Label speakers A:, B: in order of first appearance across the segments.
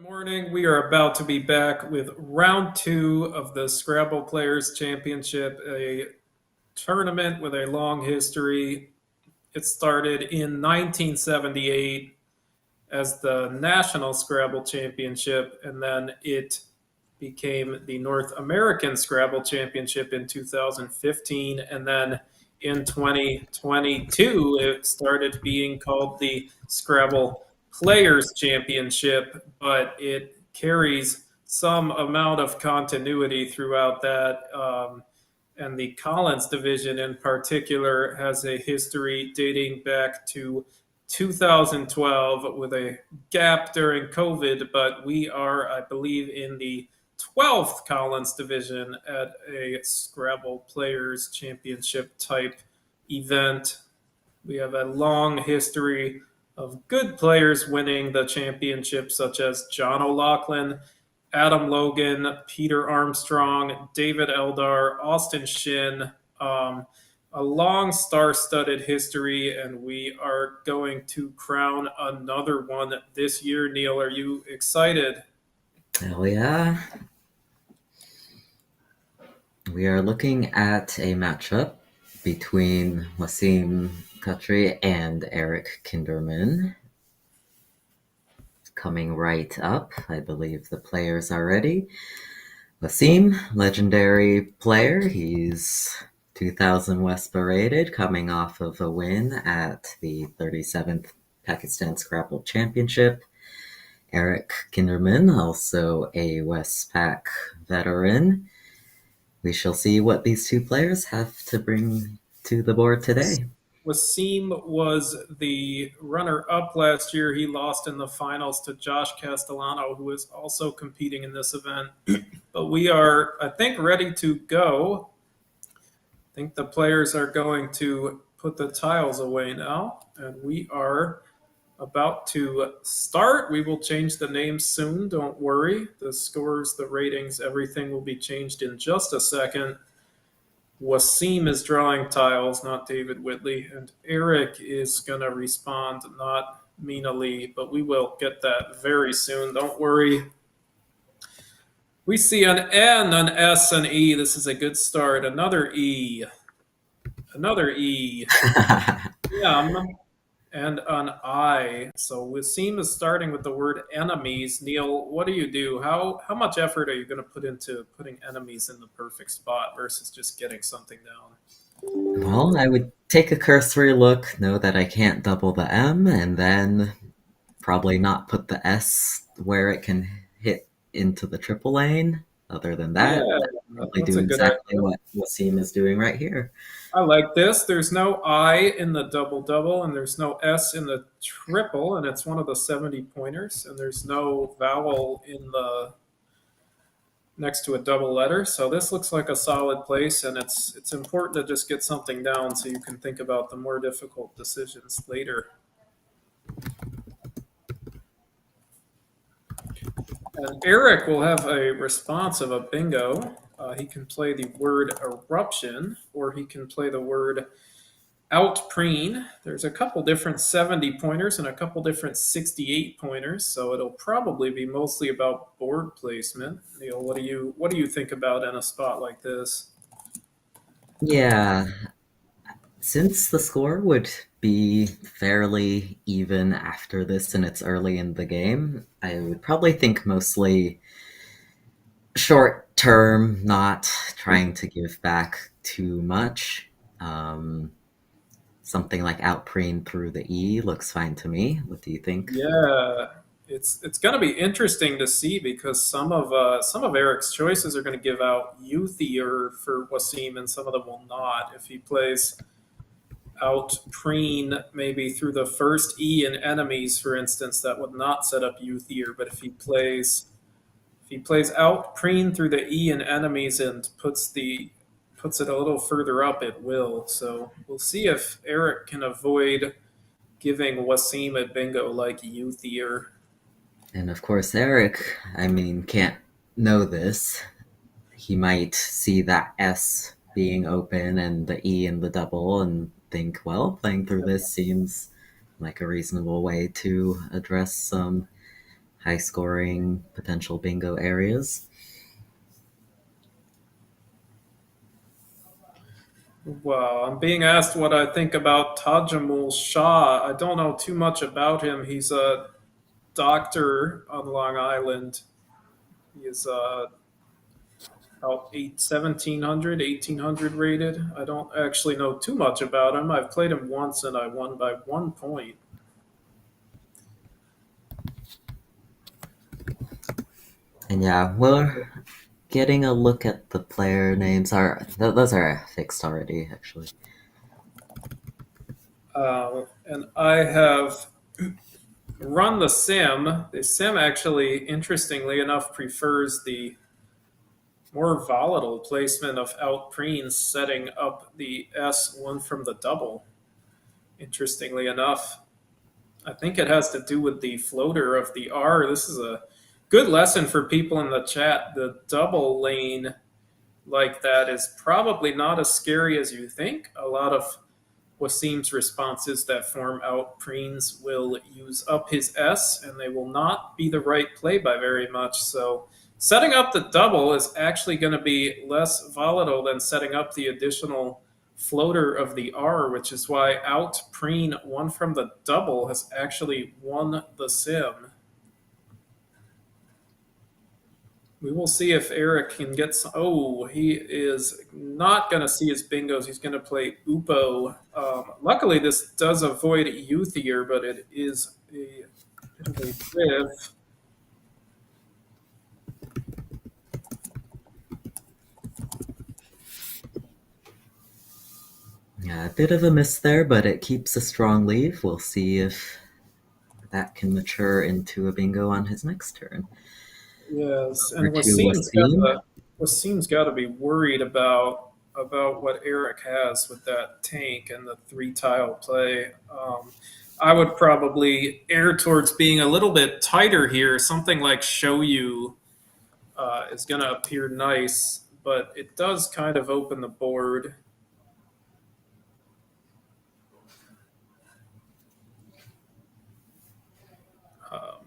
A: Morning. We are about to be back with round two of the Scrabble Players Championship, a tournament with a long history. It started in 1978 as the National Scrabble Championship, and then it became the North American Scrabble Championship in 2015, and then in 2022 it started being called the Scrabble Players Championship, but it carries some amount of continuity throughout that. And the Collins division in particular has a history dating back to 2012 with a gap during COVID, but we are, I believe, in the 12th Collins division at a Scrabble Players Championship type event. We have a long history of good players winning the championship, such as John O'Loughlin, Adam Logan, Peter Armstrong, David Eldar, Austin Shin. A long star-studded history, and we are going to crown another one this year. Neil, are you excited?
B: Hell yeah. We are looking at a matchup between Waseem Khatri and Eric Kinderman. Coming right up, I believe the players are ready. Waseem, legendary player. He's 2000 Wespa rated, coming off of a win at the 37th Pakistan Scrabble Championship. Eric Kinderman, also a Westpac veteran. We shall see what these two players have to bring to the board today.
A: Waseem was the runner-up last year. He lost in the finals to Josh Castellano, who is also competing in this event. But we are, I think, ready to go. I think the players are going to put the tiles away now, and we are about to start. We will change the names soon. Don't worry. The scores, the ratings, everything will be changed in just a second. Waseem is drawing tiles, not David Whitley, and Eric is going to respond, not Mina Lee, but we will get that very soon. Don't worry. We see an N, an S, an E. This is a good start. Another E. Another E. M. And an I. So Waseem is starting with the word enemies. Neil, what do you do? How much effort are you going to put into putting enemies in the perfect spot versus just getting something down?
B: Well, I would take a cursory look, know that I can't double the M, and then probably not put the S where it can hit into the triple lane. Other than that,
A: Yeah,
B: probably
A: that's
B: do
A: a good
B: exactly
A: idea.
B: what Waseem is doing right here.
A: I like this. There's no I in the double double, and there's no S in the triple, and it's one of the 70 pointers, and there's no vowel in the next to a double letter. So this looks like a solid place, and it's important to just get something down so you can think about the more difficult decisions later. And Eric will have a response of a bingo. He can play the word eruption, or he can play the word outpreen. There's a couple different 70 pointers and a couple different 68 pointers, so it'll probably be mostly about board placement. Neil, what do you think about in a spot like this?
B: Yeah, since the score would be fairly even after this and it's early in the game, I would probably think mostly short term, not trying to give back too much. Something like outpreen through the E looks fine to me. What do you think?
A: Yeah, it's going to be interesting to see because some of Eric's choices are going to give out youthier for Wasim, and some of them will not. If he plays out preen maybe through the first E in enemies, for instance, that would not set up youthier. But if he plays out preen through the E in enemies and puts it a little further up, it will. So we'll see if Eric can avoid giving Wasim a bingo like youthier.
B: And of course, Eric, can't know this. He might see that S being open and the E in the double and think, well, playing through this seems like a reasonable way to address some high scoring potential bingo areas.
A: Well, I'm being asked what I think about Tajamul Shah. I don't know too much about him. He's a doctor on Long Island. He is about 1700, 1800 rated. I don't actually know too much about him. I've played him once and I won by 1 point.
B: And yeah, we're getting a look at the player names. Those are fixed already, actually.
A: And I have run the sim. The sim actually, interestingly enough, prefers the more volatile placement of out preens, setting up the S1 from the double. Interestingly enough, I think it has to do with the floater of the R. This is a good lesson for people in the chat. The double lane like that is probably not as scary as you think. A lot of Waseem's responses that form out preens will use up his S, and they will not be the right play by very much. So setting up the double is actually going to be less volatile than setting up the additional floater of the R, which is why out preen one from the double has actually won the sim. We will see if Eric can get some. Oh, he is not going to see his bingos. He's going to play Upo. Luckily, this does avoid Youthier, but it is a bit of a whiff.
B: Yeah, a bit of a miss there, but it keeps a strong lead. We'll see if that can mature into a bingo on his next turn.
A: Yes,
B: Over
A: and
B: to Waseem.
A: Waseem's got to be worried about what Eric has with that tank and the three tile play. I would probably err towards being a little bit tighter here. Something like Show You is going to appear nice, but it does kind of open the board.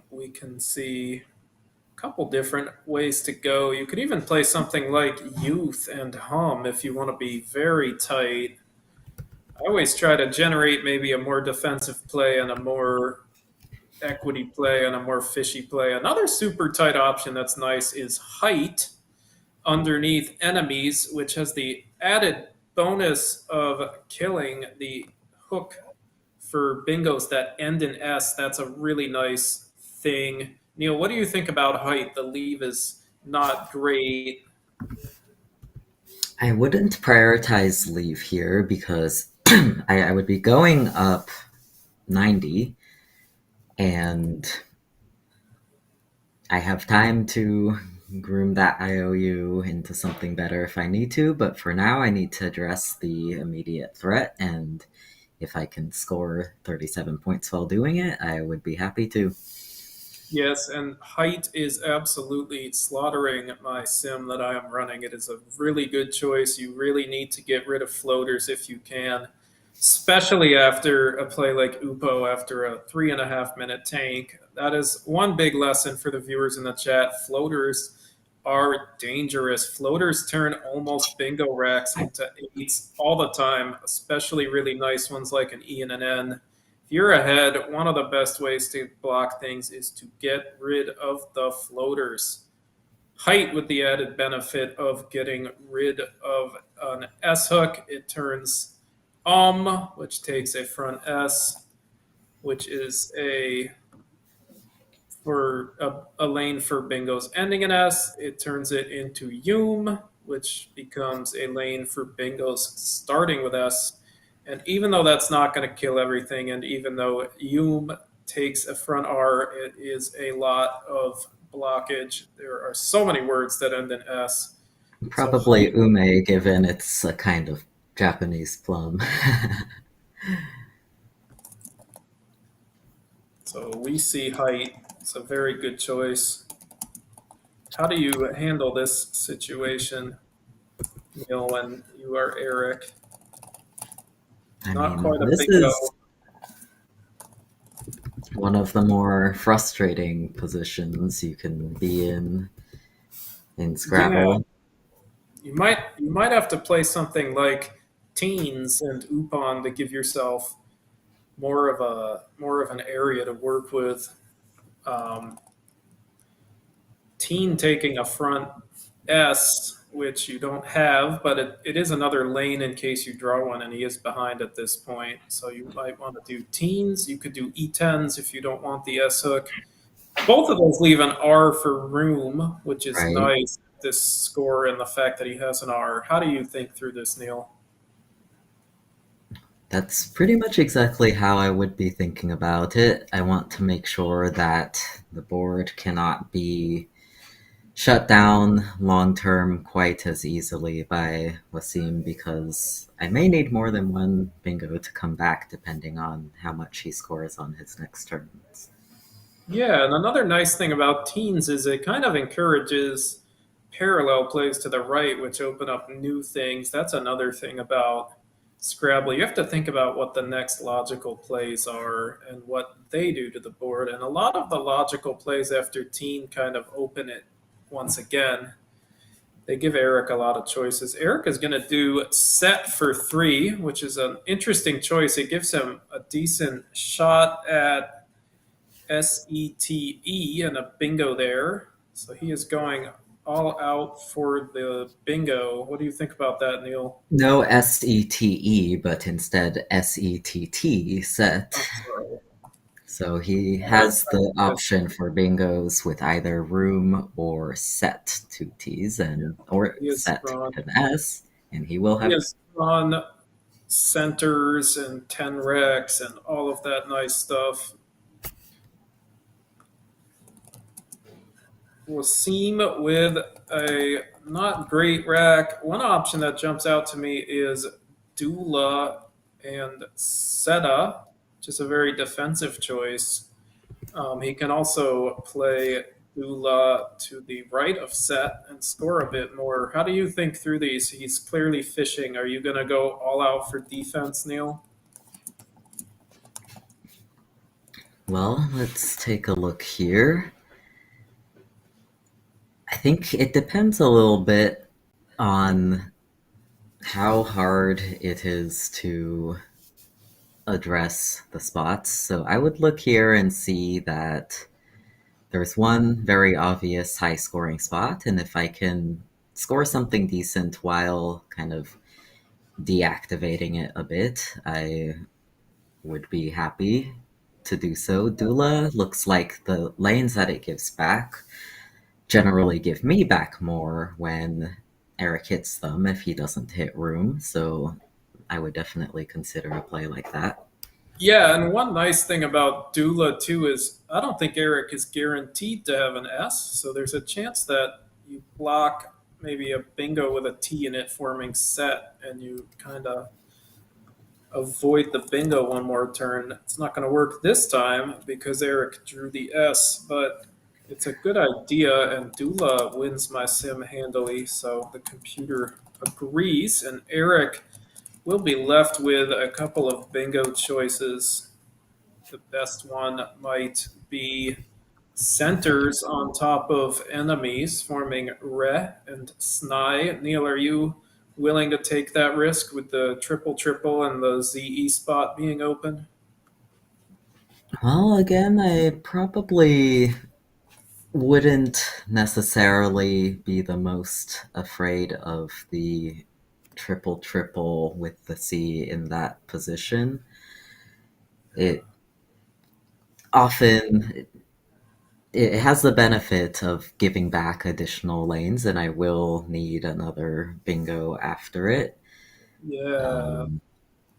A: We can see a couple different ways to go. You could even play something like Youth and Hum if you want to be very tight. I always try to generate maybe a more defensive play and a more equity play and a more fishy play. Another super tight option that's nice is Height underneath Enemies, which has the added bonus of killing the hook for bingos that end in S. That's a really nice thing. Neil, what do you think about Height? The leave is not great.
B: I wouldn't prioritize leave here because I would be going up 90 and I have time to groom that IOU into something better if I need to, but for now I need to address the immediate threat, and if I can score 37 points while doing it, I would be happy to.
A: Yes, and Height is absolutely slaughtering my sim that I am running. It is a really good choice. You really need to get rid of floaters if you can, especially after a play like Upo after a 3.5 minute tank. That is one big lesson for the viewers in the chat. Floaters are dangerous. Floaters turn almost bingo racks into eights all the time, especially really nice ones like an E and an N. If you're ahead, one of the best ways to block things is to get rid of the floaters. Height with the added benefit of getting rid of an S hook. It turns which takes a front S, which is a lane for bingos ending in S. It turns it into which becomes a lane for bingos starting with S. And even though that's not going to kill everything, and even though takes a front R, it is a lot of blockage. There are so many words that end in S. So
B: Probably ume, given it's a kind of Japanese plum.
A: So we see Height. It's a very good choice. How do you handle this situation, Neil, when you are Eric?
B: I
A: Not
B: mean,
A: quite a
B: this
A: bingo.
B: is one of the more frustrating positions you can be in
A: Yeah,
B: Scrabble.
A: you might have to play something like teens and Upon to give yourself more of an area to work with. Um, Teen taking a front S, which you don't have, but it is another lane in case you draw one, and he is behind at this point. So you might want to do teens. You could do E10s if you don't want the S hook. Both of those leave an R for room, which is
B: Right.
A: nice. This score and the fact that he has an R. How do you think through this, Neil?
B: That's pretty much exactly how I would be thinking about it. I want to make sure that the board cannot be shut down long term quite as easily by Waseem because I may need more than one bingo to come back depending on how much he scores on his next turns.
A: Yeah, and another nice thing about teens is it kind of encourages parallel plays to the right, which open up new things. That's another thing about Scrabble. You have to think about what the next logical plays are and what they do to the board. And a lot of the logical plays after teen kind of open it once again. They give Eric a lot of choices. Eric is going to do set for three, which is an interesting choice. It gives him a decent shot at SETE and a bingo there. So he is going all out for the bingo. What do you think about that, Neil?
B: No SETE, but instead SETT set.
A: I'm sorry.
B: So he
A: I
B: has the
A: guess,
B: option for bingos with either room or set two T's
A: yeah.
B: and or
A: He is
B: set
A: drawn.
B: with an S, and he will
A: He
B: have.
A: has drawn centers and 10 recs and all of that nice stuff. Waseem with a not great rack. One option that jumps out to me is Dula and Seta, which is a very defensive choice. He can also play Dula to the right of Set and score a bit more. How do you think through these? He's clearly fishing. Are you going to go all out for defense, Neil?
B: Well, let's take a look here. I think it depends a little bit on how hard it is to address the spots. So I would look here and see that there's one very obvious high scoring spot, and if I can score something decent while kind of deactivating it a bit, I would be happy to do so. Dula looks like the lanes that it gives back generally give me back more when Eric hits them if he doesn't hit room, so I would definitely consider a play like that.
A: Yeah, and one nice thing about Dula too is I don't think Eric is guaranteed to have an S, so there's a chance that you block maybe a bingo with a T in it forming set, and you kind of avoid the bingo one more turn. It's not going to work this time because Eric drew the S, but it's a good idea, and Dula wins my sim handily, so the computer agrees, and Eric will be left with a couple of bingo choices. The best one might be centers on top of enemies, forming Re and Snai. Neil, are you willing to take that risk with the triple triple and the ZE spot being open?
B: Well, again, I probably wouldn't necessarily be the most afraid of the triple triple with the C in that position. It often it has the benefit of giving back additional lanes, and I will need another bingo after it.
A: Yeah.
B: Um,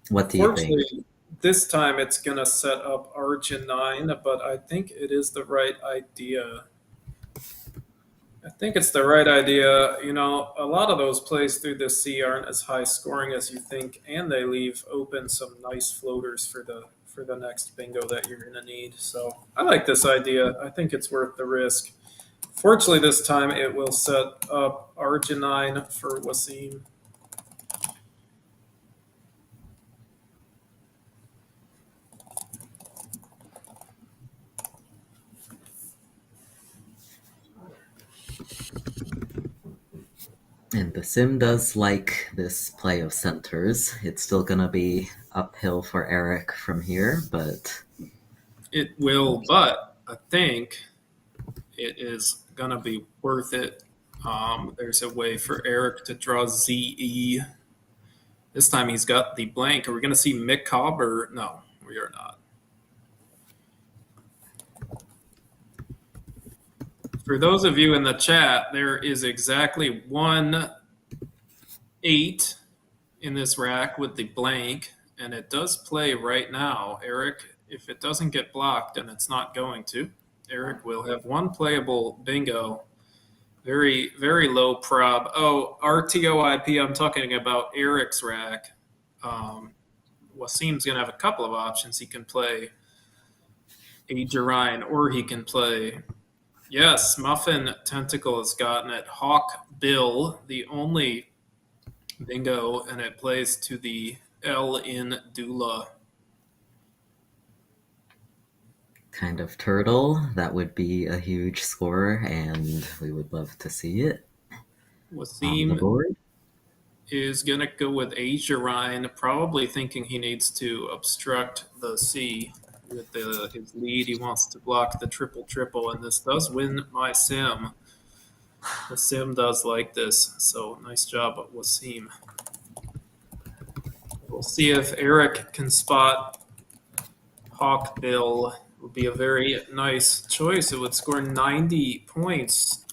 B: what do you think?
A: Fortunately, this time it's going to set up Argent 9, but I think it is the right idea. I think it's the right idea. You know, a lot of those plays through the sea aren't as high scoring as you think, and they leave open some nice floaters for the next bingo that you're gonna need. So I like this idea. I think it's worth the risk. Fortunately, this time it will set up Arginine for Wasim.
B: And the sim does like this play of centers. It's still going to be uphill for Eric from here, but
A: It will, but I think it is going to be worth it. There's a way for Eric to draw ZE. This time he's got the blank. Are we going to see Mick Cobb or no? We are not. For those of you in the chat, there is exactly 1-8 in this rack with the blank, and it does play right now. Eric, if it doesn't get blocked, and it's not going to, Eric will have one playable bingo. Very, very low prob. Oh, RTOIP, I'm talking about Eric's rack. Waseem's going to have a couple of options. He can play a Jarine, or he can play. Yes, Muffin Tentacle has gotten it. Hawk Bill, the only bingo, and it plays to the L in Dula.
B: kind of turtle. That would be a huge score, and we would love to see it on the
A: Waseem
B: board.
A: is going to go with Asia Ryan, probably thinking he needs to obstruct the C with his lead. He wants to block the triple triple, and this does win my sim. The sim does like this, so nice job, Waseem. We'll see if Eric can spot Hawk Bill. It would be a very nice choice. It would score 90 points.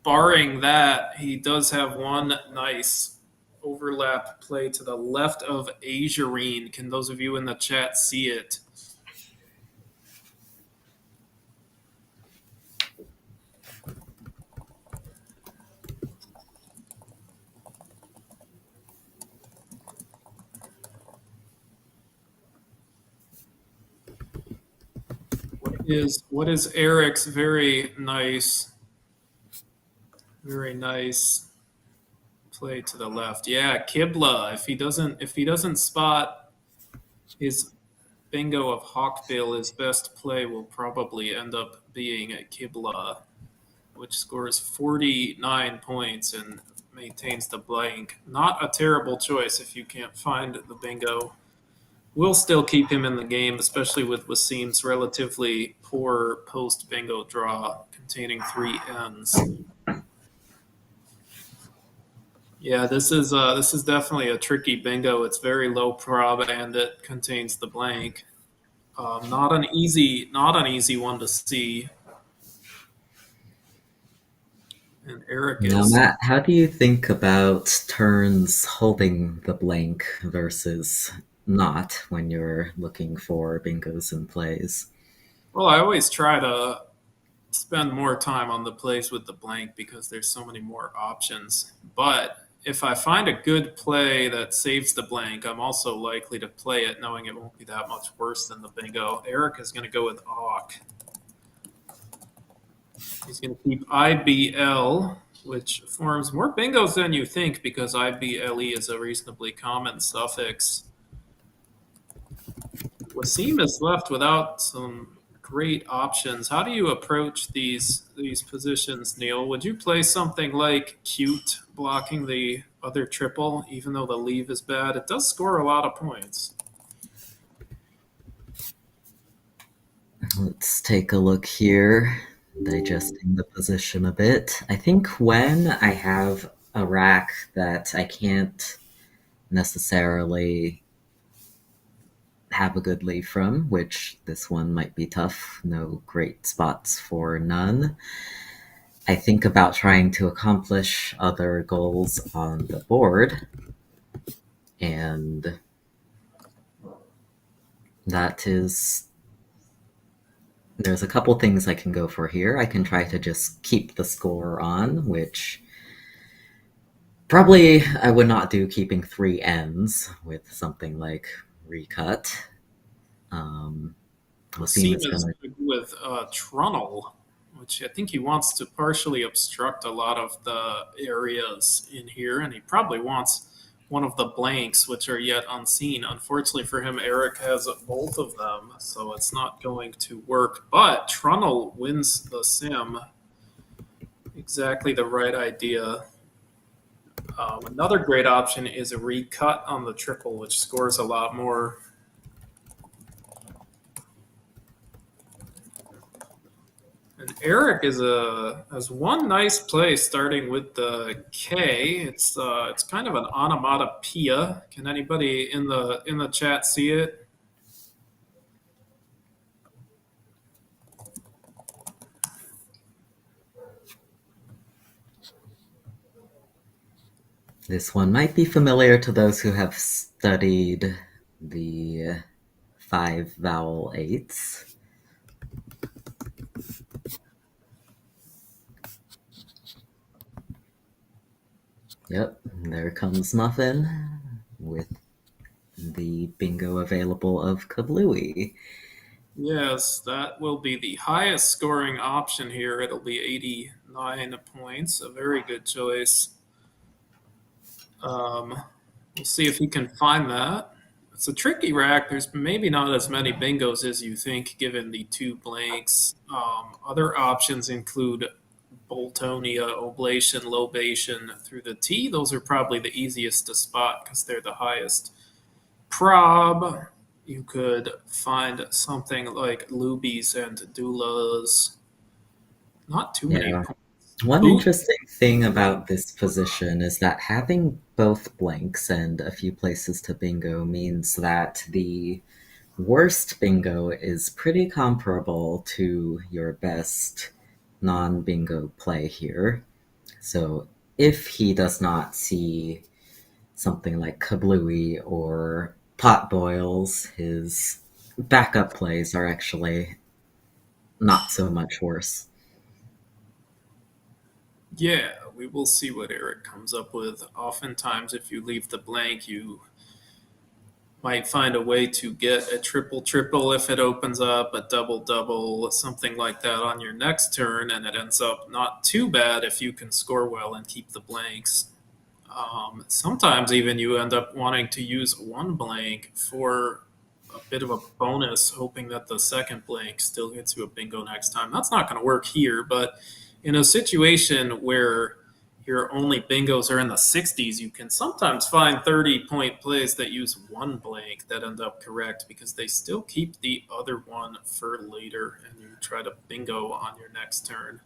A: Barring that, he does have one nice overlap play to the left of Azurine. Can those of you in the chat see it? What is Eric's very nice play to the left? Yeah, Kibla. If he doesn't spot his bingo of Hawkbill, his best play will probably end up being a Kibla, which scores 49 points and maintains the blank. Not a terrible choice if you can't find the bingo. We'll still keep him in the game, especially with Waseem's relatively poor post bingo draw containing 3 N's. Yeah, this is definitely a tricky bingo. It's very low prob and it contains the blank. Not an easy one to see. And Eric
B: Now,
A: is.
B: Matt, how do you think about turns holding the blank versus not when you're looking for bingos and plays?
A: Well, I always try to spend more time on the plays with the blank because there's so many more options. But if I find a good play that saves the blank, I'm also likely to play it knowing it won't be that much worse than the bingo. Eric is going to go with Auk. He's going to keep IBL, which forms more bingos than you think because IBLE is a reasonably common suffix. Waseem is left without some great options. How do you approach these positions, Neil? Would you play something like cute blocking the other triple, even though the leave is bad? It does score a lot of points.
B: Let's take a look here, digesting the position a bit. I think when I have a rack that I can't necessarily have a good leave from, which this one might be tough, no great spots for none, I think about trying to accomplish other goals on the board, and that is, there's a couple things I can go for here. I can try to just keep the score on, which probably I would not do, keeping 3 N's with something like recut.
A: Waseem is
B: gonna...
A: with Trunnel, which I think he wants to partially obstruct a lot of the areas in here, and he probably wants one of the blanks, which are yet unseen. Unfortunately for him, Eric has both of them, so it's not going to work. But Trunnel wins the sim. Exactly the right idea. Another great option is a recut on the triple, which scores a lot more. And Eric has one nice play starting with the K. It's kind of an onomatopoeia. Can anybody in the chat see it?
B: This one might be familiar to those who have studied the five vowel eights. Yep, there comes Muffin with the bingo available of Kablooey.
A: Yes, that will be the highest scoring option here. It'll be 89 points. A very good choice. We'll see if he can find that. It's a tricky rack. There's maybe not as many bingos as you think, given the two blanks. Other options include Boltonia, Oblation, Lobation through the T. Those are probably the easiest to spot because they're the highest. Prob, you could find something like Lubies and Doulas. Not too many
B: Yeah.
A: points.
B: One
A: Boot,
B: interesting thing about this position is that having both blanks and a few places to bingo means that the worst bingo is pretty comparable to your best non bingo play here. So if he does not see something like Kablooey or Pot Boils, his backup plays are actually not so much worse.
A: yeah, we will see what Eric comes up with. Oftentimes, if you leave the blank, you might find a way to get a triple triple if it opens up, a double double, something like that on your next turn, and it ends up not too bad if you can score well and keep the blanks. Sometimes even you end up wanting to use one blank for a bit of a bonus, hoping that the second blank still gets you a bingo next time. That's not going to work here, but in a situation where your only bingos are in the 60s, you can sometimes find 30-point plays that use one blank that end up correct because they still keep the other one for later and you try to bingo on your next turn.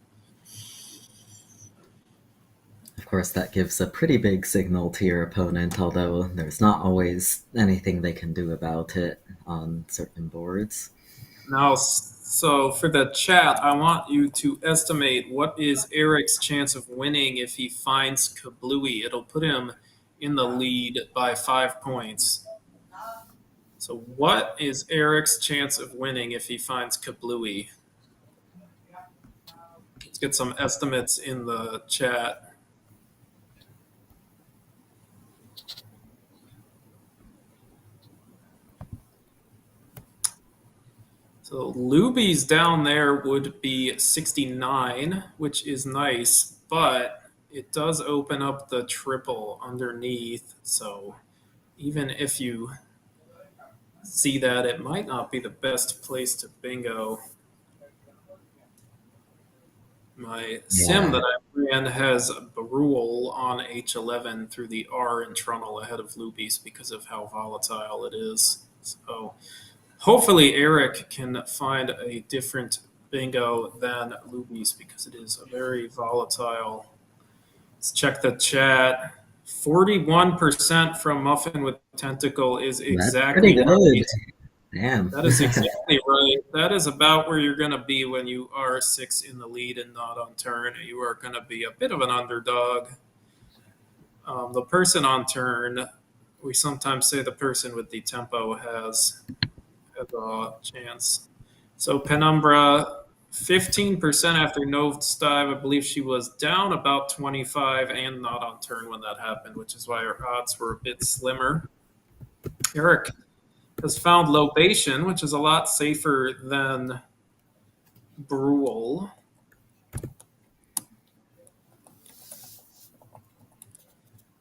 B: Of course, that gives a pretty big signal to your opponent, although there's not always anything they can do about it on certain boards.
A: Now, so for the chat, I want you to estimate what is Eric's chance of winning if he finds Kablooey. It'll put him in the lead by 5 points. So, what is Eric's chance of winning if he finds Kablooey? Let's get some estimates in the chat. So, Luby's down there would be 69, which is nice, but it does open up the triple underneath. So, even if you see that, it might not be the best place to bingo. My sim
B: Yeah,
A: that I ran has Barul on H11 through the R in Trunnel ahead of Lubies because of how volatile it is. So hopefully Eric can find a different bingo than Lubies because it is a very volatile. Let's check the chat. 41% from Muffin with Tentacle is
B: that's pretty
A: exactly
B: good.
A: right.
B: Damn.
A: That is exactly right. That is about where you're going to be when you are six in the lead and not on turn. You are going to be a bit of an underdog. The person on turn, we sometimes say the person with the tempo has a chance. So Penumbra, 15% after Nove's dive. I believe she was down about 25 and not on turn when that happened, which is why her odds were a bit slimmer. Eric has found Lobation, which is a lot safer than Brule.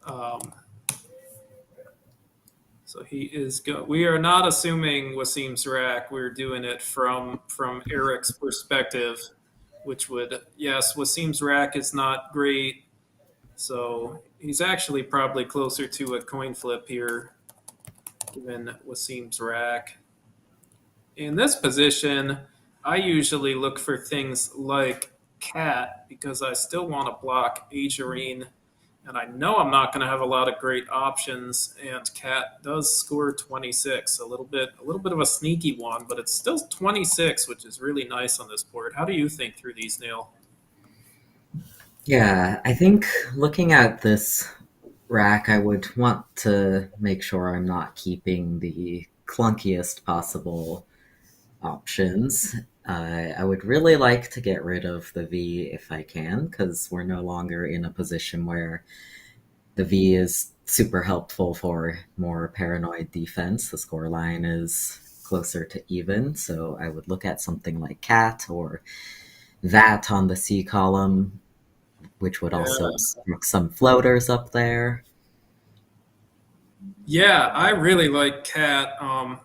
A: Um, so he is we are not assuming Waseem's rack. We're doing it from Eric's perspective, which would yes, Waseem's rack is not great. So he's actually probably closer to a coin flip here, given Waseem's rack. In this position, I usually look for things like cat because I still want to block Agerine, and I know I'm not going to have a lot of great options. And cat does score 26, a little bit of a sneaky one, but it's still 26, which is really nice on this board. How do you think through these, Neil?
B: Yeah, I think looking at this rack, I would want to make sure I'm not keeping the clunkiest possible options. I would really like to get rid of the V if I can, because we're no longer in a position where the V is super helpful for more paranoid defense. The score line is closer to even, so I would look at something like cat or that on the C column, which would also
A: Yeah.
B: stick some floaters up there.
A: Yeah, I really like cat.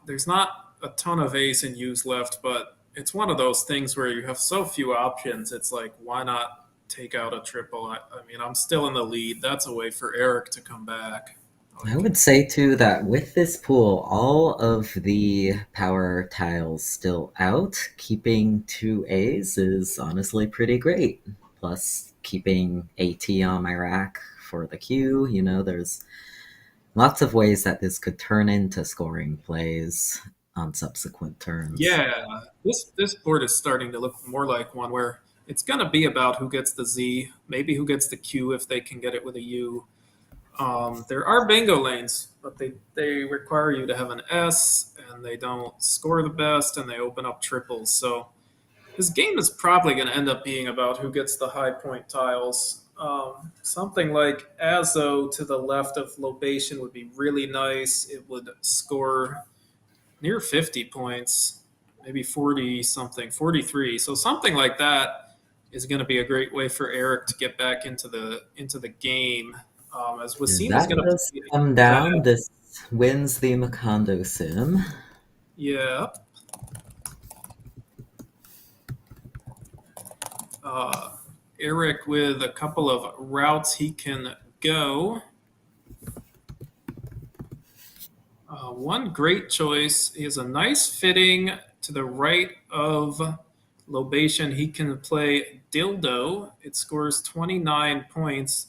A: There's not a ton of A's and U's left, but it's one of those things where you have so few options. It's like, why not take out a triple? I mean, I'm still in the lead. That's a way for Eric to come back.
B: I
A: Like,
B: would say too that with this pool, all of the power tiles still out, keeping two A's is honestly pretty great. Plus, keeping AT on my rack for the Q, there's lots of ways that this could turn into scoring plays on subsequent turns.
A: yeah, this board is starting to look more like one where it's going to be about who gets the Z, maybe who gets the Q if they can get it with a U. There are bingo lanes, but they require you to have an S, and they don't score the best, and they open up triples. So this game is probably going to end up being about who gets the high point tiles. Something like Azo to the left of Lobation would be really nice. It would score near 50 points, maybe 40 something, 43. So something like that is going to be a great way for Eric to get back into the game. As
B: If
A: Wasim is
B: that
A: going to
B: does
A: play
B: come
A: that.
B: down, this wins the Macondo sim.
A: Yeah. Uh, Eric with a couple of routes he can go. One great choice. He has a nice fitting to the right of Lobation. He can play Dildo. It scores 29 points.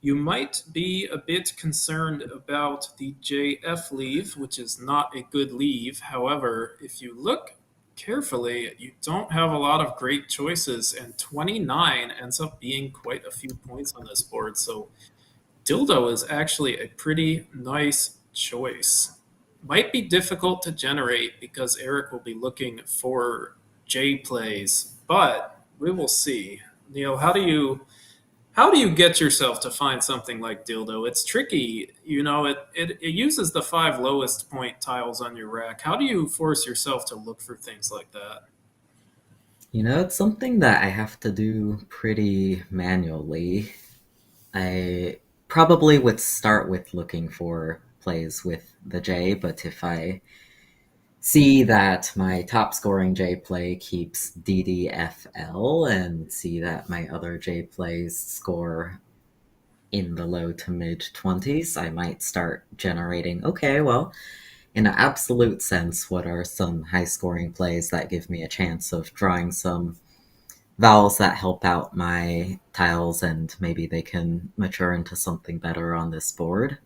A: You might be a bit concerned about the JF leave, which is not a good leave. However, if you look carefully, you don't have a lot of great choices, and 29 ends up being quite a few points on this board. So Dildo is actually a pretty nice choice. Might be difficult to generate because Eric will be looking for J plays, but we will see. Neil, how do you get yourself to find something like Dildo? It's tricky. It uses the five lowest point tiles on your rack. How do you force yourself to look for things like that?
B: It's something that I have to do pretty manually. I probably would start with looking for plays with the J, but if I see that my top scoring J play keeps DDFL and see that my other J plays score in the low to mid 20s, I might start generating, okay, well, in an absolute sense, what are some high scoring plays that give me a chance of drawing some vowels that help out my tiles and maybe they can mature into something better on this board?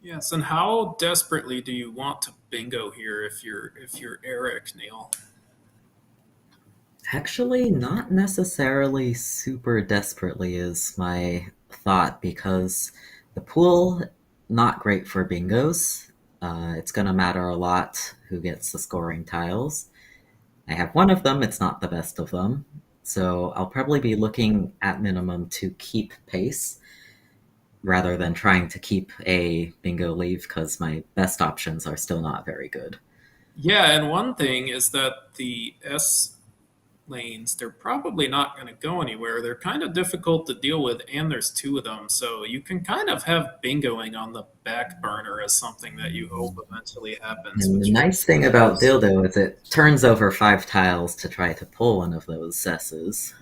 A: Yes, and how desperately do you want to bingo here if you're Eric, Neil?
B: Actually, not necessarily super desperately is my thought because the pool, not great for bingos. It's going to matter a lot who gets the scoring tiles. I have one of them, it's not the best of them. So I'll probably be looking at minimum to keep pace rather than trying to keep a bingo leave because my best options are still not very good.
A: Yeah, and one thing is that the S lanes, they're probably not going to go anywhere. They're kind of difficult to deal with, and there's two of them. So you can kind of have bingoing on the back burner as something that you hope eventually happens,
B: And the
A: which would
B: nice thing
A: be
B: about
A: nice.
B: Dildo is it turns over five tiles to try to pull one of those cesses.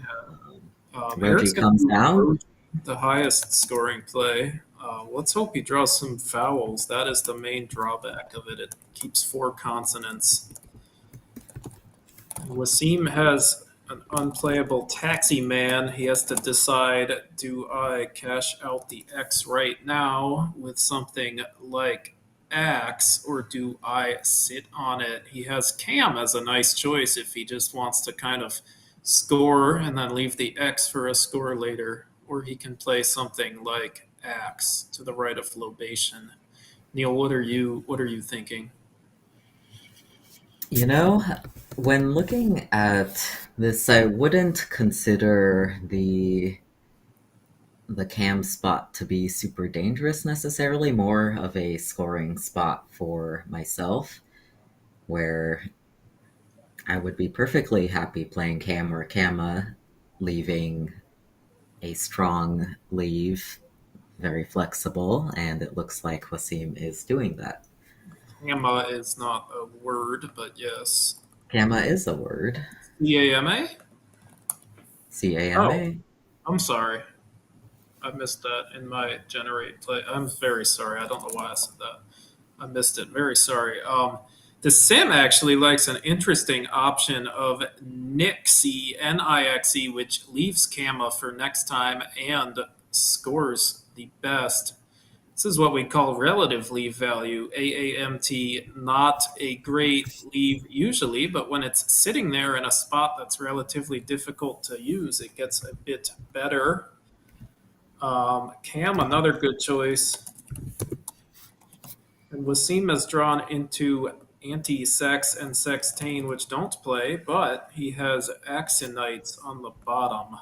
B: The
A: Eric's
B: Roji
A: going to
B: comes
A: do
B: down.
A: Roji. The highest scoring play. Let's hope he draws some vowels. That is the main drawback of it. It keeps four consonants. Waseem has an unplayable taxi man. He has to decide, do I cash out the X right now with something like X, or do I sit on it? He has Cam as a nice choice if he just wants to kind of score and then leave the X for a score later. Or he can play something like Axe to the right of Lobation. Neil, what are you thinking?
B: You know, when looking at this, I wouldn't consider the cam spot to be super dangerous necessarily, more of a scoring spot for myself, where I would be perfectly happy playing cam or Kama, leaving a strong leave, very flexible, and it looks like Wasim is doing that.
A: Gamma is not a word, but yes.
B: Kama is a word.
A: CAMA? Oh,
B: CAMA.
A: I'm sorry. I missed that in my generate play. I'm very sorry. I don't know why I said that. I missed it. Very sorry. The sim actually likes an interesting option of Nixe, Nixe, which leaves Gamma for next time and scores the best. This is what we call relative leave value, AAMT. Not a great leave usually, but when it's sitting there in a spot that's relatively difficult to use, it gets a bit better. Cam, another good choice. And Wasim is drawn into anti-sex and sextane, which don't play, but he has Axonites on the bottom.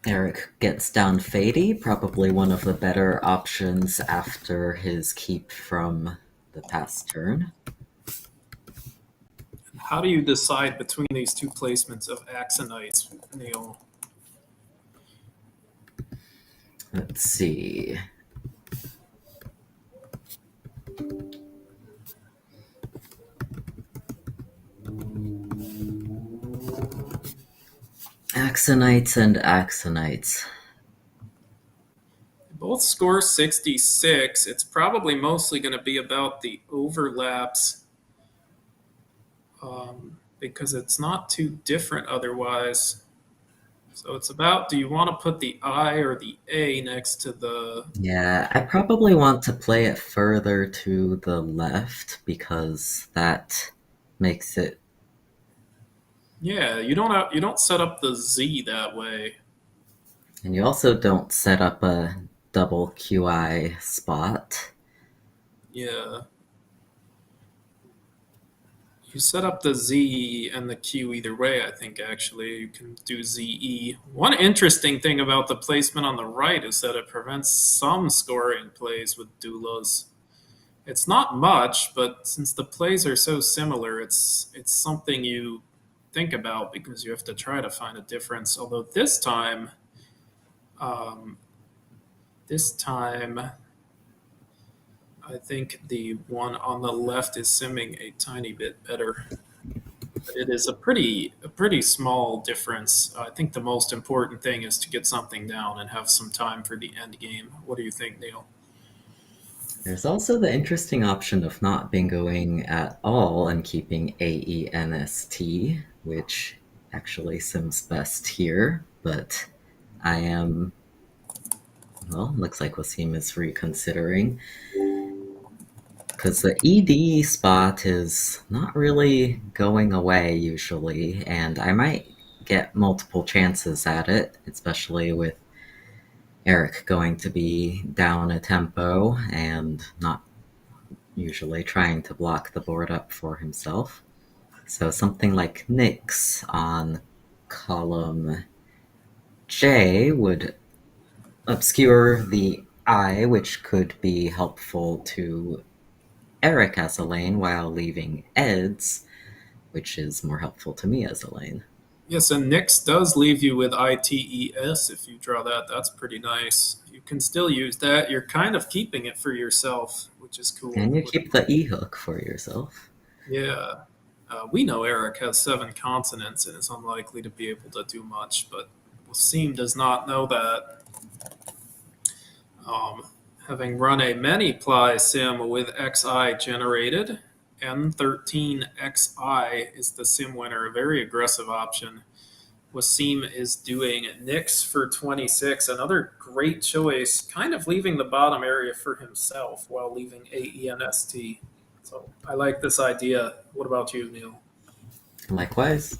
B: Eric gets down Fady, probably one of the better options after his keep from the past turn.
A: How do you decide between these two placements of Axonites, Neil?
B: Let's see. Axonites and Axonites.
A: Both score 66. It's probably mostly going to be about the overlaps because it's not too different otherwise. So it's about, do you want to put the I or the A next to the.
B: Yeah, I probably want to play it further to the left because that makes it.
A: Yeah, you don't set up the Z that way.
B: And you also don't set up a double QI spot.
A: Yeah. You set up the Z and the Q either way, I think, actually. You can do ZE. One interesting thing about the placement on the right is that it prevents some scoring plays with doulas. It's not much, but since the plays are so similar, it's something you think about because you have to try to find a difference. Although um, this time, I think the one on the left is simming a tiny bit better. It is a pretty small difference. I think the most important thing is to get something down and have some time for the end game. What do you think, Neil?
B: There's also the interesting option of not bingoing at all and keeping AENST, which actually sims best here, but I am. Well, looks like Wasim is reconsidering. Because the ED spot is not really going away usually, and I might get multiple chances at it, especially with Eric going to be down a tempo and not usually trying to block the board up for himself. So something like Nyx on column J would obscure the I, which could be helpful to Eric as a lane while leaving Ed's, which is more helpful to me as a lane.
A: Yes, and Nyx does leave you with ITES if you draw that. That's pretty nice. You can still use that. You're kind of keeping it for yourself, which is cool.
B: And you keep the E hook for yourself.
A: Yeah. We know Eric has 7 consonants and is unlikely to be able to do much, but Waseem does not know that. Um, Having run a many ply sim with XI generated, N13XI is the sim winner, a very aggressive option. Waseem is doing Nix for 26, another great choice, kind of leaving the bottom area for himself while leaving AENST. So I like this idea. What about you, Neil?
B: Likewise.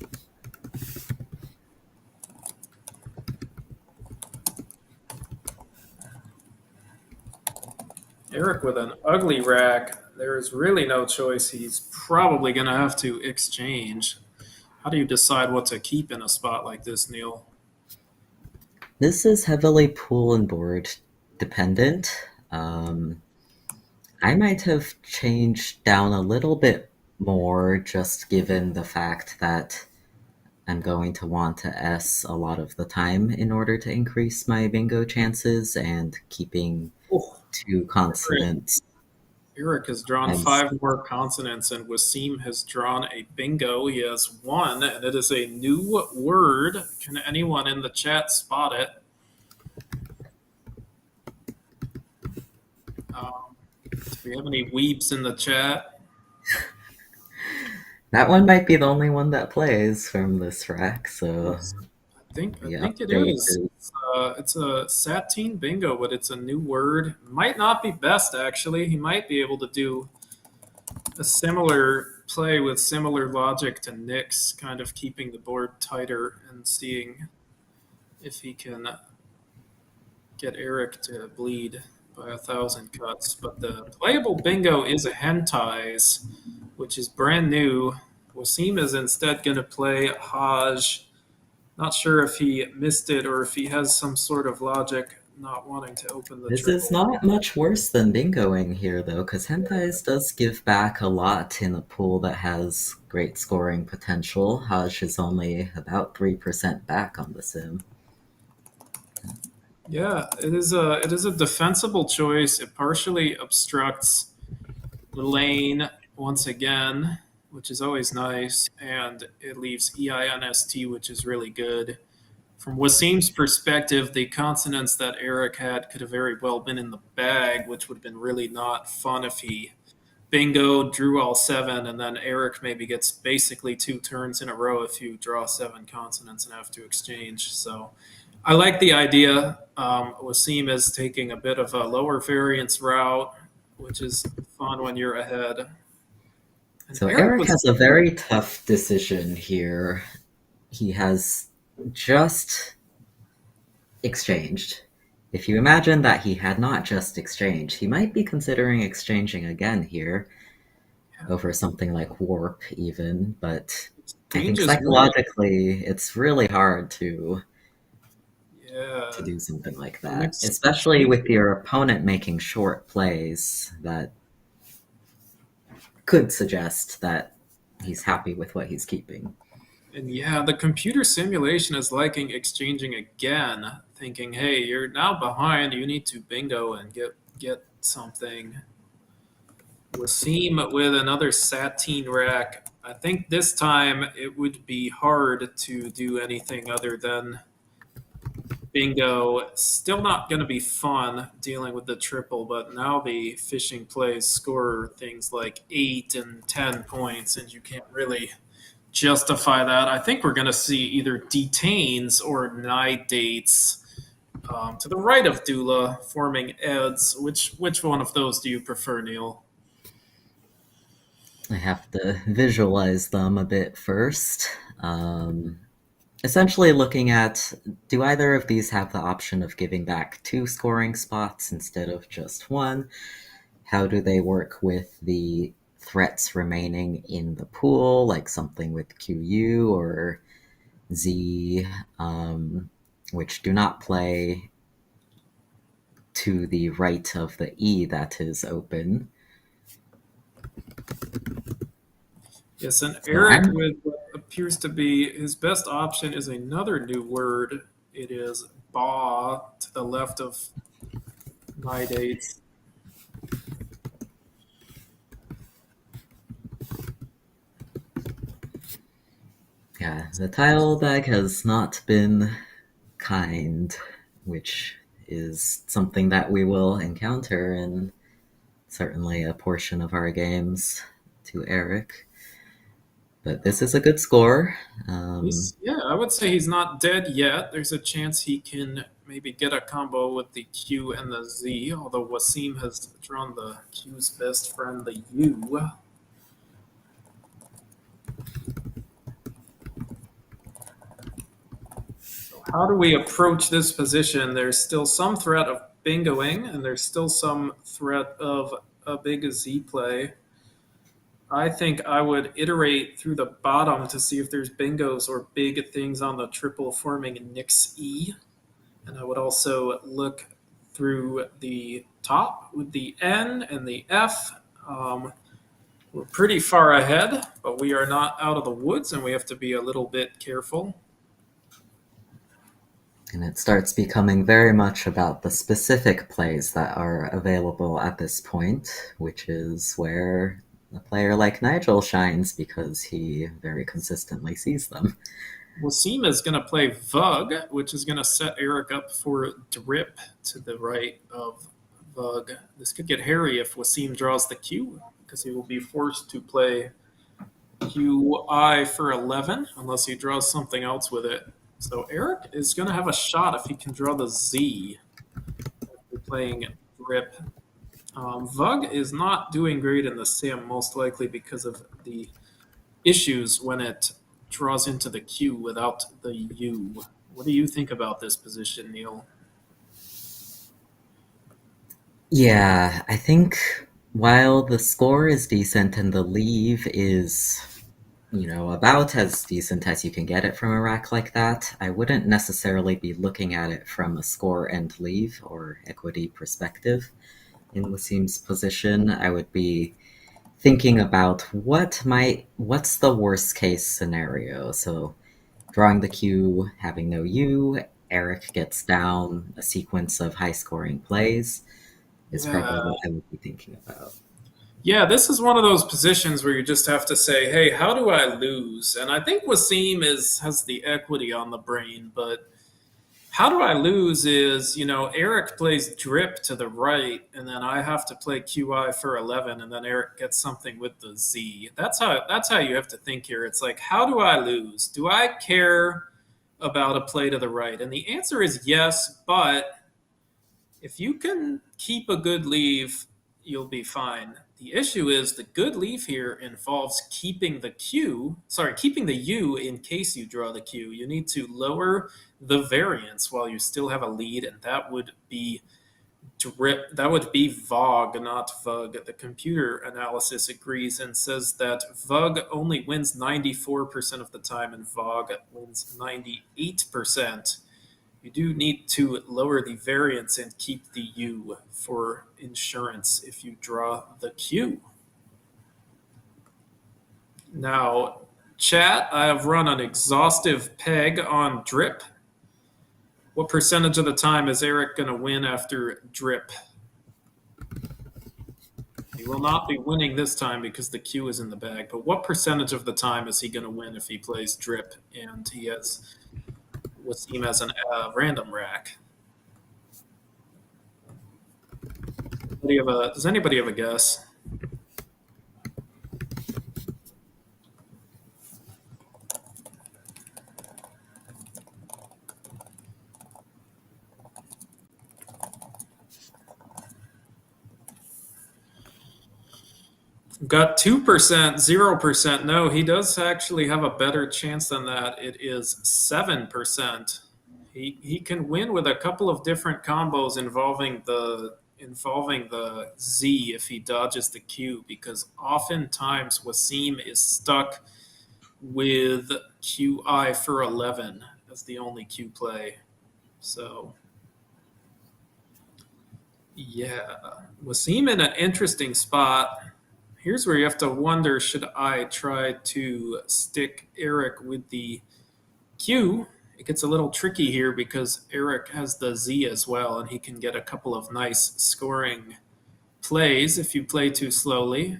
A: Eric with an ugly rack. There is really no choice. He's probably going to have to exchange. How do you decide what to keep in a spot like this, Neil?
B: This is heavily pool and board dependent. Um, I might have changed down a little bit more just given the fact that I'm going to want to S a lot of the time in order to increase my bingo chances, and keeping
A: Oh,
B: two
A: Eric,
B: consonants
A: Eric has drawn
B: as
A: 5 more consonants, and Waseem has drawn a bingo. He has one, and it is a new word. Can anyone in the chat spot it? Do we have any weeps in the chat?
B: that one might be the only one that plays from this rack, so
A: I
B: the
A: think it
B: update
A: is.
B: is
A: It's a Satine bingo, but it's a new word. Might not be best actually. He might be able to do a similar play with similar logic to Nick's, kind of keeping the board tighter and seeing if he can get Eric to bleed by 1,000 cuts. But the playable bingo is a hentais, which is brand new. Waseem is instead going to play Haj. Not sure if he missed it or if he has some sort of logic not wanting to open the
B: this is
A: triple.
B: not much worse than bingoing here, though, because Hentais does give back a lot in a pool that has great scoring potential. Hajj is only about 3% back on the sim.
A: Yeah, it is a defensible choice. It partially obstructs the lane once again, which is always nice, and it leaves EINST, which is really good. From Wasim's perspective, the consonants that Eric had could have very well been in the bag, which would have been really not fun if he bingo drew all 7, and then Eric maybe gets basically 2 turns in a row if you draw 7 consonants and have to exchange. So I like the idea. Wasim is taking a bit of a lower variance route, which is fun when you're ahead. And
B: So
A: Eric
B: Eric
A: was,
B: has a very tough decision here. He has just exchanged. If you imagine that he had not just exchanged, he might be considering exchanging again here over something like warp even, but I think
A: changes really,
B: psychologically it's really hard to
A: yeah.
B: do something like
A: From
B: that, especially
A: exchange,
B: with your opponent making short plays that could suggest that he's happy with what he's keeping.
A: and yeah, the computer simulation is liking exchanging again, thinking, "Hey, you're now behind. You need to bingo and get something." Wasim with another Satine rack. I think this time it would be hard to do anything other than bingo. Still not going to be fun dealing with the triple, but now the fishing plays score things like 8 and 10 points, and you can't really justify that. I think we're going to see either detains or night dates. To the right of Dula, forming eds. Which one of those do you prefer, Neil?
B: I have to visualize them a bit first. Um, Essentially looking at, do either of these have the option of giving back 2 scoring spots instead of just 1? How do they work with the threats remaining in the pool, like something with QU or Z, which do not play to the right of the E that is open?
A: Yes, and
B: So
A: Eric
B: I'm
A: with what appears to be his best option is another new word. It is ba to the left of my dates.
B: Yeah, the tile bag has not been kind, which is something that we will encounter in certainly a portion of our games to Eric. But this is a good score.
A: Yeah, I would say he's not dead yet. There's a chance he can maybe get a combo with the Q and the Z, although Waseem has drawn the Q's best friend, the U. So how do we approach this position? There's still some threat of bingoing, and there's still some threat of a big Z play. I think I would iterate through the bottom to see if there's bingos or big things on the triple forming Nix E. And I would also look through the top with the N and the F. We're pretty far ahead, but we are not out of the woods, and we have to be a little bit careful.
B: And it starts becoming very much about the specific plays that are available at this point, which is where a player like Nigel shines because he very consistently sees them.
A: Waseem is going to play Vug, which is going to set Eric up for Drip to the right of Vug. This could get hairy if Waseem draws the Q, because he will be forced to play QI for 11 unless he draws something else with it. So Eric is going to have a shot if he can draw the Z after playing Drip. Vug is not doing great in the sim, most likely because of the issues when it draws into the Q without the U. What do you think about this position, Niel?
B: Yeah, I think while the score is decent and the leave is, about as decent as you can get it from a rack like that, I wouldn't necessarily be looking at it from a score and leave or equity perspective. In Wasim's position, I would be thinking about what's the worst case scenario. So drawing the Q, having no U, Eric gets down a sequence of high scoring plays is
A: Yeah.
B: probably what I would be thinking about.
A: Yeah, this is one of those positions where you just have to say, "Hey, how do I lose?" And I think Waseem is has the equity on the brain, but how do I lose is, Eric plays drip to the right, and then I have to play QI for 11, and then Eric gets something with the Z. That's how you have to think here. It's like, how do I lose? Do I care about a play to the right? And the answer is yes, but if you can keep a good leave, you'll be fine. The issue is the good leave here involves keeping the U in case you draw the Q. You need to lower the variance while you still have a lead, and that would be VOG, not VUG. The computer analysis agrees and says that VUG only wins 94% of the time and VOG wins 98%. You do need to lower the variance and keep the U for insurance if you draw the Q. Now, chat, I have run an exhaustive peg on drip. What percentage of the time is Eric going to win after drip? He will not be winning this time because the Q is in the bag, but what percentage of the time is he going to win if he plays drip and he has Waseem as a random rack? Does anybody have a guess? Got 2%, 0%. No, he does actually have a better chance than that. It is 7%. He can win with a couple of different combos involving the Z if he dodges the Q, because oftentimes Waseem is stuck with QI for 11 as the only Q play. So yeah, Waseem in an interesting spot. Here's where you have to wonder, should I try to stick Eric with the Q? It gets a little tricky here because Eric has the Z as well, and he can get a couple of nice scoring plays if you play too slowly.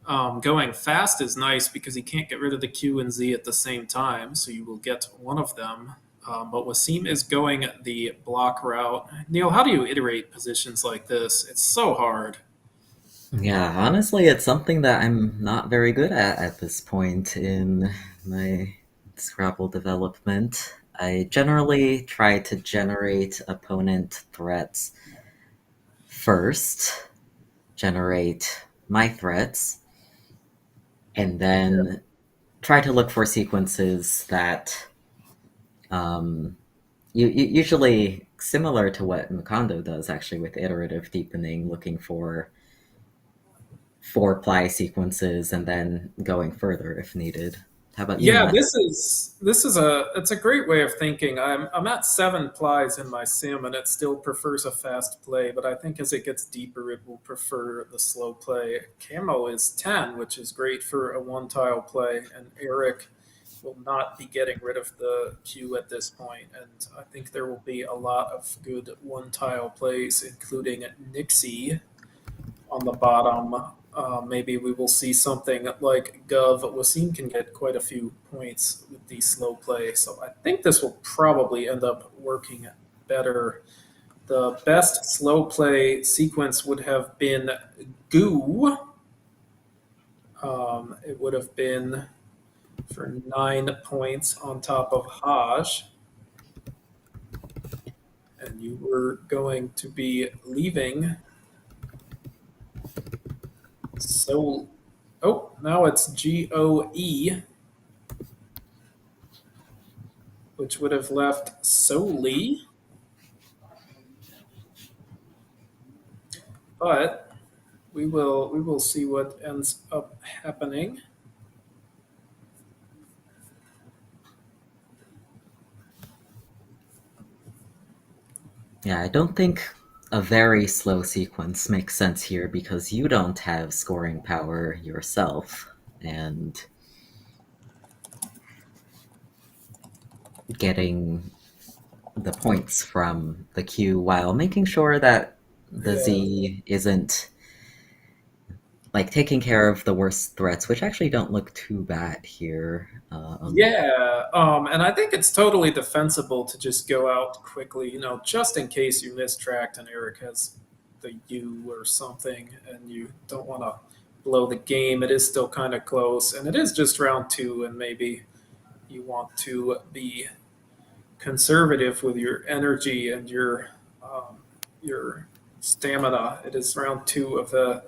A: Going fast is nice because you can't get rid of the Q and Z at the same time, so you will get one of them. But Waseem is going the block route. Neil, how do you iterate positions like this? It's so hard.
B: Yeah, honestly, it's something that I'm not very good at this point in my Scrabble development. I generally try to generate opponent threats first, generate my threats, and then try to look for sequences that usually similar to what Makondo does actually with iterative deepening, looking for four ply sequences and then going further if needed. How about you,
A: Yeah,
B: Matt?
A: this is a great way of thinking. I'm at 7 plies in my sim, and it still prefers a fast play. But I think as it gets deeper, it will prefer the slow play. Camo is 10, which is great for a one tile play, and Eric will not be getting rid of the Q at this point. And I think there will be a lot of good one tile plays, including Nixie on the bottom. Maybe we will see something like Gov. Wasim can get quite a few points with the slow play, so I think this will probably end up working better. The best slow play sequence would have been Goo. It would have been for 9 points on top of Haj, and you were going to be leaving. So, oh, now it's GOE, which would have left solely, but we will see what ends up happening.
B: Yeah, I don't think a very slow sequence makes sense here because you don't have scoring power yourself, and getting the points from the Q while making sure that the
A: Yeah,
B: Z isn't like taking care of the worst threats, which actually don't look too bad here.
A: yeah, and I think it's totally defensible to just go out quickly, just in case you mistracked and Eric has the U or something, and you don't want to blow the game. It is still kind of close, and it is just round two, and maybe you want to be conservative with your energy and your stamina. It is round two of the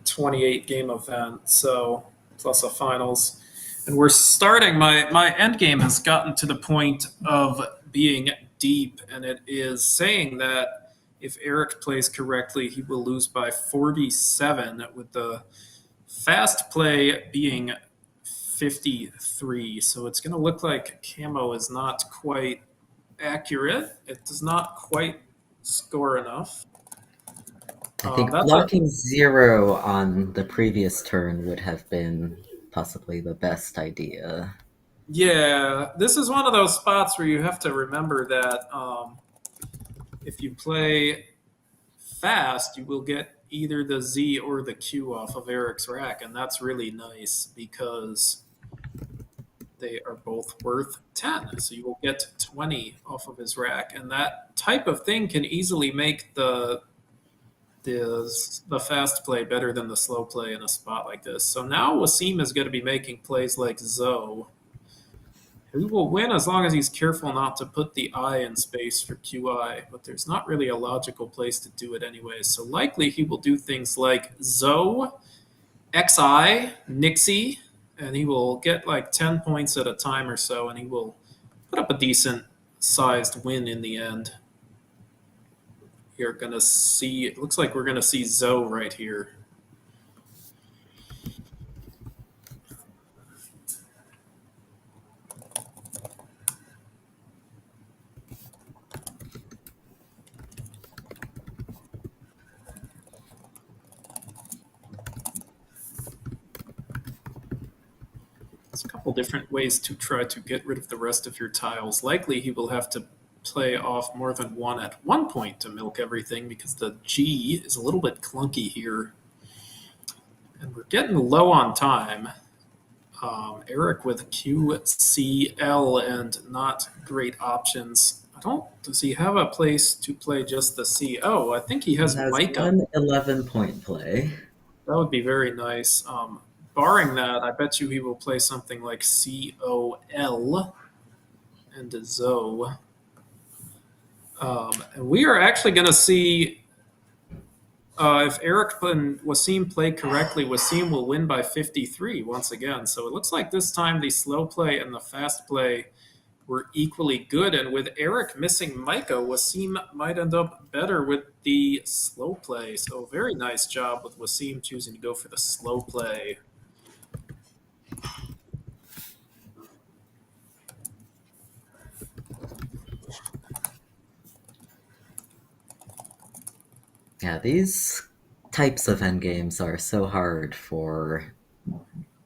A: 28 game event, so plus a finals, and we're starting. My end game has gotten to the point of being deep, and it is saying that if Eric plays correctly, he will lose by 47, with the fast play being 53. So it's going to look like Camo is not quite accurate. It does not quite score enough.
B: I think
A: That's a
B: blocking 0 on the previous turn would have been possibly the best idea.
A: Yeah. This is one of those spots where you have to remember that if you play fast, you will get either the Z or the Q off of Eric's rack, and that's really nice because they are both worth 10. So you will get 20 off of his rack, and that type of thing can easily make the fast play better than the slow play in a spot like this. So now Wasim is going to be making plays like Zoe, who will win as long as he's careful not to put the I in space for QI, but there's not really a logical place to do it anyway. So likely he will do things like Zoe, XI, Nixie, and he will get like 10 points at a time or so, and he will put up a decent sized win in the end. You're going to see, it looks like we're going to see Zoe right here. There's a couple different ways to try to get rid of the rest of your tiles. Likely he will have to play off more than one at one point to milk everything because the G is a little bit clunky here. And we're getting low on time. Eric with QCL and not great options. Does he have a place to play just the C? Oh, I think he
B: He
A: has
B: has
A: Micah.
B: one 11-point play.
A: That would be very nice. Barring that, I bet you he will play something like COL and a Zoe. And we are actually going to see if Eric and Waseem play correctly, Waseem will win by 53 once again. So it looks like this time the slow play and the fast play were equally good. And with Eric missing Micah, Waseem might end up better with the slow play. So very nice job with Waseem choosing to go for the slow play.
B: Yeah, these types of endgames are so hard for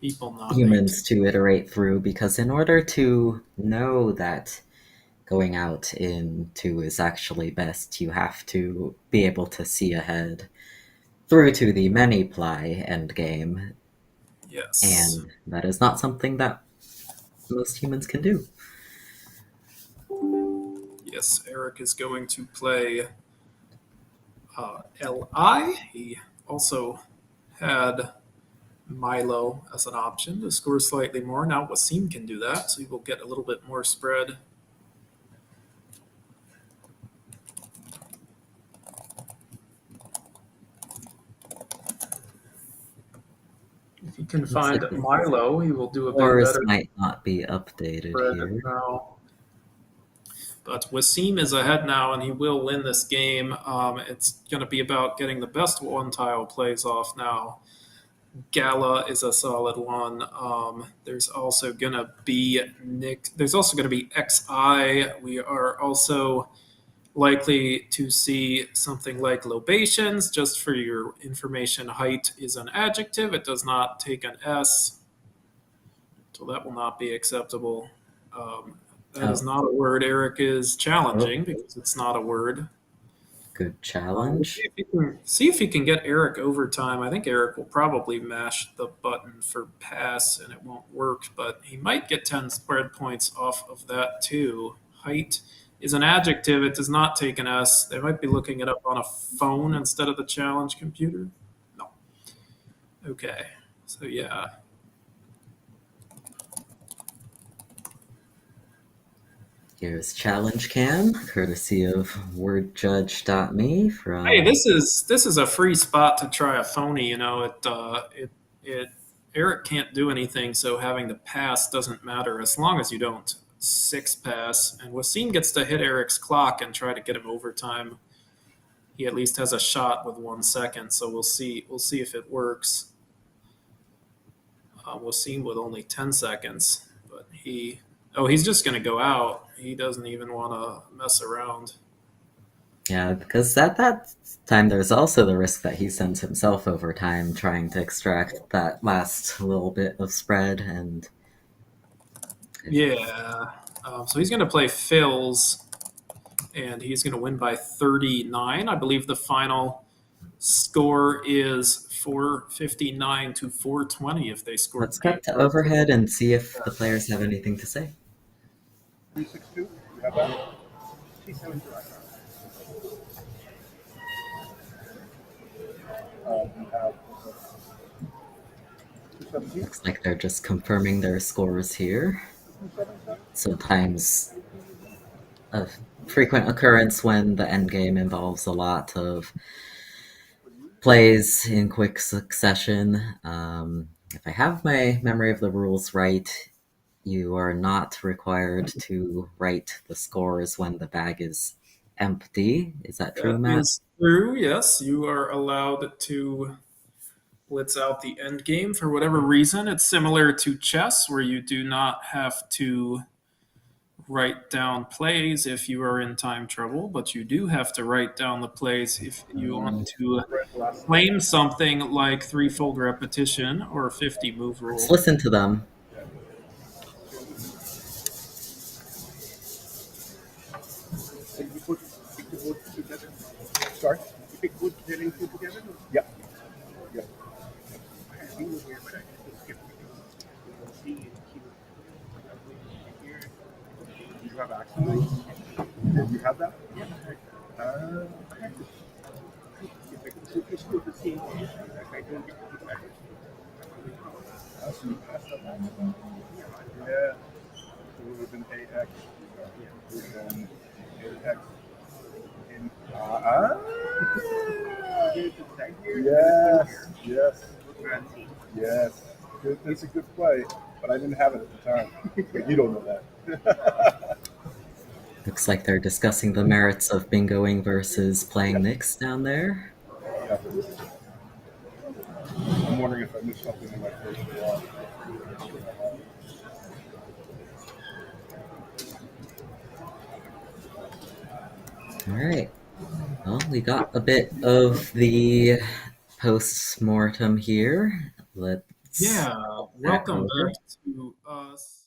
A: People not
B: humans to iterate through, because in order to know that going out in 2 is actually best, you have to be able to see ahead through to the many-ply endgame,
A: Yes.
B: and that is not something that most humans can do.
A: Yes, Eric is going to play LI. He also had Milo as an option to score slightly more. Now Waseem can do that, so he will get a little bit more spread. If he can find
B: like
A: Milo, he will do a bit
B: Scores
A: better
B: might not be updated
A: spread
B: here.
A: now. But Waseem is ahead now, and he will win this game. It's going to be about getting the best one tile plays off now. Gala is a solid one. There's also gonna be Nick. There's also gonna be XI. We are also likely to see something like lobations. Just for your information, height is an adjective. It does not take an S, so that will not be acceptable. That is not a word. Eric is challenging because it's not a word.
B: Good
A: See
B: challenge.
A: if, see if he can get Eric overtime. I think Eric will probably mash the button for pass and it won't work, but he might get 10 spread points off of that too. Height is an adjective. It does not take an S. They might be looking it up on a phone instead of the challenge computer. No. Okay. So, yeah.
B: Here's Challenge Cam, courtesy of wordjudge.me from.
A: Hey, this is a free spot to try a phony. You know, it Eric can't do anything, so having the pass doesn't matter as long as you don't six pass. And Waseem gets to hit Eric's clock and try to get him overtime. He at least has a shot with 1 second, so we'll see. We'll see if it works. Waseem with only 10 seconds, but he's just going to go out. He doesn't even want to mess around.
B: Yeah, because at that time there's also the risk that he sends himself overtime trying to extract that last little bit of spread. And
A: Yeah. So he's going to play Phil's, and he's going to win by 39. I believe the final score is 459 to 420 if they score.
B: Let's cut to overhead and see if the players have anything to say.
C: 362, you have that? T7 you have 217.
B: Looks like they're just confirming their scores here. Sometimes a frequent occurrence when the endgame involves a lot of plays in quick succession. If I have my memory of the rules right, you are not required to write the scores when the bag is empty. Is that true, Matt?
A: That is true, yes. You are allowed to blitz out the end game for whatever reason. It's similar to chess, where you do not have to write down plays if you are in time trouble, but you do have to write down the plays if you want to claim something like threefold repetition or 50 move rule.
B: Let's listen to them.
C: You put the wood together. Sorry? You pick wood together? Yeah. Yeah. Did you have that? Yeah. So if you still the same issue, like I don't get to that. Yeah. So it would have been AX. It would have been AX. In, yes. Yes. That's a good play, but I didn't have it at the time. But you don't know that.
B: Looks like they're discussing the merits of bingoing versus playing mixed down there.
C: Yeah. I'm wondering if I missed something in my first draw.
B: All right. Well, we got a bit of the post-mortem here. Let's
A: Yeah, welcome
B: over.
A: back to us.